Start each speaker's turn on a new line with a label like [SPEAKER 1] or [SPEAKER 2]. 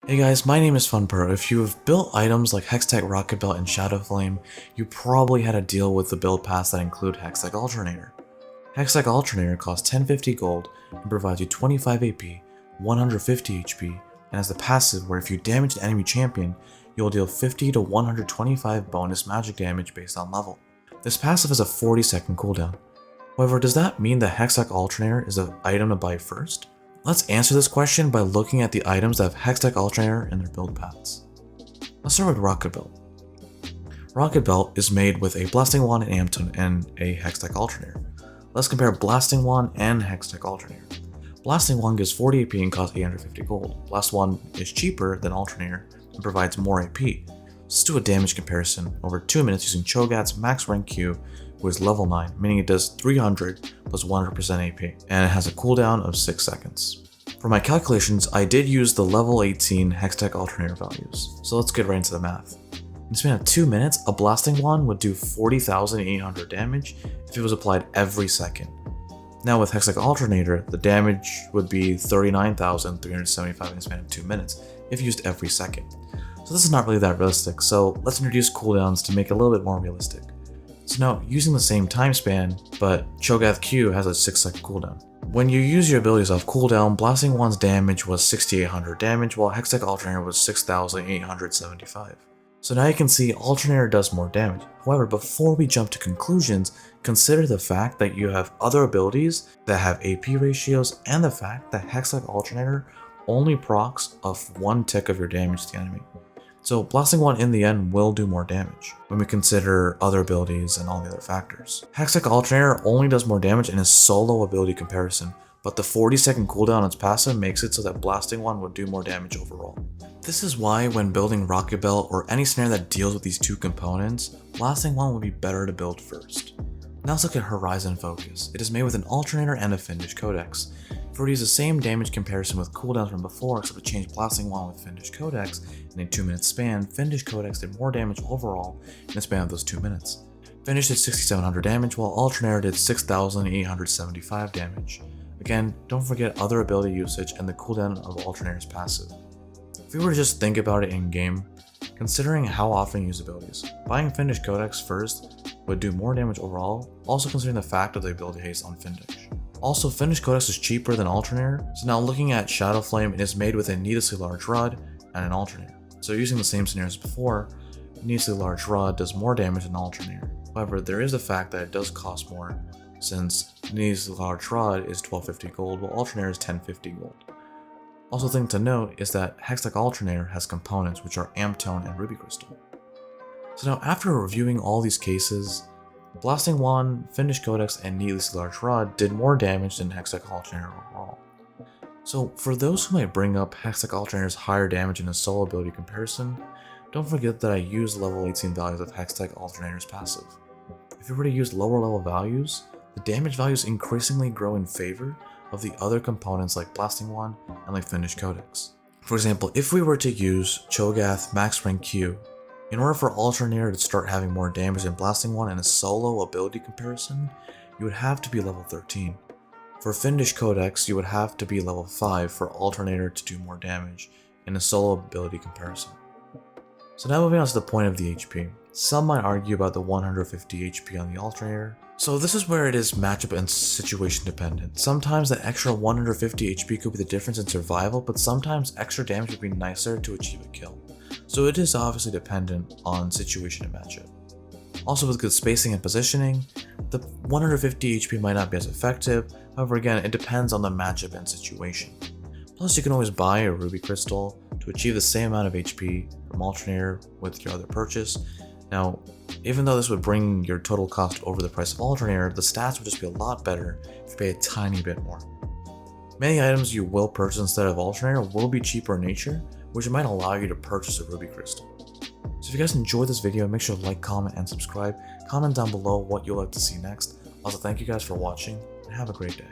[SPEAKER 1] Hey guys, my name is FunPro. If you have built items like Hextech Rocket Belt and Shadow Flame, you probably had to deal with the build paths that include Hextech Alternator. Hextech Alternator costs 1050 gold and provides you 25 AP, 150 HP, and has the passive where if you damage an enemy champion, you will deal 50 to 125 bonus magic damage based on level. This passive has a 40-second cooldown. However, does that mean that Hextech Alternator is an item to buy first? Let's answer this question by looking at the items that have Hextech Alternator in their build paths. Let's start with Rocket Belt. Rocket Belt is made with a Blasting Wand and Amtone and a Hextech Alternator. Let's compare Blasting Wand and Hextech Alternator. Blasting Wand gives 40 AP and costs 850 gold. Blast Wand is cheaper than Alternator and provides more AP. Let's do a damage comparison over 2 minutes using Cho'Gath's max rank Q, who is level 9, meaning it does 300 plus 100% AP, and it has a cooldown of 6 seconds. For my calculations, I did use the level 18 Hextech Alternator values, so let's get right into the math. In the span of 2 minutes, a Blasting Wand would do 40,800 damage if it was applied every second. Now with Hextech Alternator, the damage would be 39,375 in the span of 2 minutes if used every second. So this is not really that realistic, so let's introduce cooldowns to make it a little bit more realistic. So now, using the same time span, but Cho'Gath Q has a 6-second cooldown. When you use your abilities off cooldown, Blasting Wand's damage was 6,800 damage, while Hextech Alternator was 6,875. So now you can see Alternator does more damage. However, before we jump to conclusions, consider the fact that you have other abilities that have AP ratios and the fact that Hextech Alternator only procs off 1 tick of your damage to the enemy. So Blasting Wand in the end will do more damage when we consider other abilities and all the other factors. Hextech Alternator only does more damage in his solo ability comparison, but the 40-second cooldown on its passive makes it so that Blasting Wand would do more damage overall. This is why when building Rocket Belt or any scenario that deals with these two components, Blasting Wand would be better to build first. Now let's look at Horizon Focus. It is made with an Alternator and a Fiendish Codex. If we were to use the same damage comparison with cooldowns from before, except we changed Blasting Wand with Fiendish Codex in a 2-minute span, Fiendish Codex did more damage overall in the span of those 2 minutes. Fiendish did 6,700 damage, while Alternator did 6,875 damage. Again, don't forget other ability usage and the cooldown of Alternator's passive. If we were to just think about it in game, considering how often you use abilities, buying Fiendish Codex first would do more damage overall, also considering the fact of the ability haste on Fiendish. Also, Fiendish Codex is cheaper than Alternator, so now looking at Shadow Flame, it is made with a needlessly large rod and an Alternator. So using the same scenarios as before, needlessly large rod does more damage than Alternator. However, there is the fact that it does cost more, since needlessly large rod is 1250 gold, while Alternator is 1050 gold. Also, thing to note is that Hextech Alternator has components which are Amtone and Ruby Crystal. So now after reviewing all these cases, Blasting Wand, Fiendish Codex, and Needlessly Large Rod did more damage than Hextech Alternator overall. So for those who might bring up Hextech Alternator's higher damage in a solo ability comparison, don't forget that I used level 18 values of Hextech Alternator's passive. If you were to use lower level values, the damage values increasingly grow in favor of the other components like Blasting Wand and like Fiendish Codex. For example, if we were to use Cho'Gath max rank Q, in order for Alternator to start having more damage than Blasting Wand in a solo ability comparison, you would have to be level 13. For Fiendish Codex, you would have to be level 5 for Alternator to do more damage in a solo ability comparison. So now moving on to the point of the HP. Some might argue about the 150 HP on the Alternator. So this is where it is matchup and situation dependent. Sometimes the extra 150 HP could be the difference in survival, but sometimes extra damage would be nicer to achieve a kill. So it is obviously dependent on situation and matchup. Also with good spacing and positioning, the 150 HP might not be as effective, however again it depends on the matchup and situation. Plus you can always buy a Ruby Crystal to achieve the same amount of HP from Alternator with your other purchase. Now, even though this would bring your total cost over the price of Alternator, the stats would just be a lot better if you pay a tiny bit more. Many items you will purchase instead of Alternator will be cheaper in nature, which might allow you to purchase a Ruby Crystal. So if you guys enjoyed this video, make sure to like, comment, and subscribe. Comment down below what you'd like to see next. Also, thank you guys for watching, and have a great day.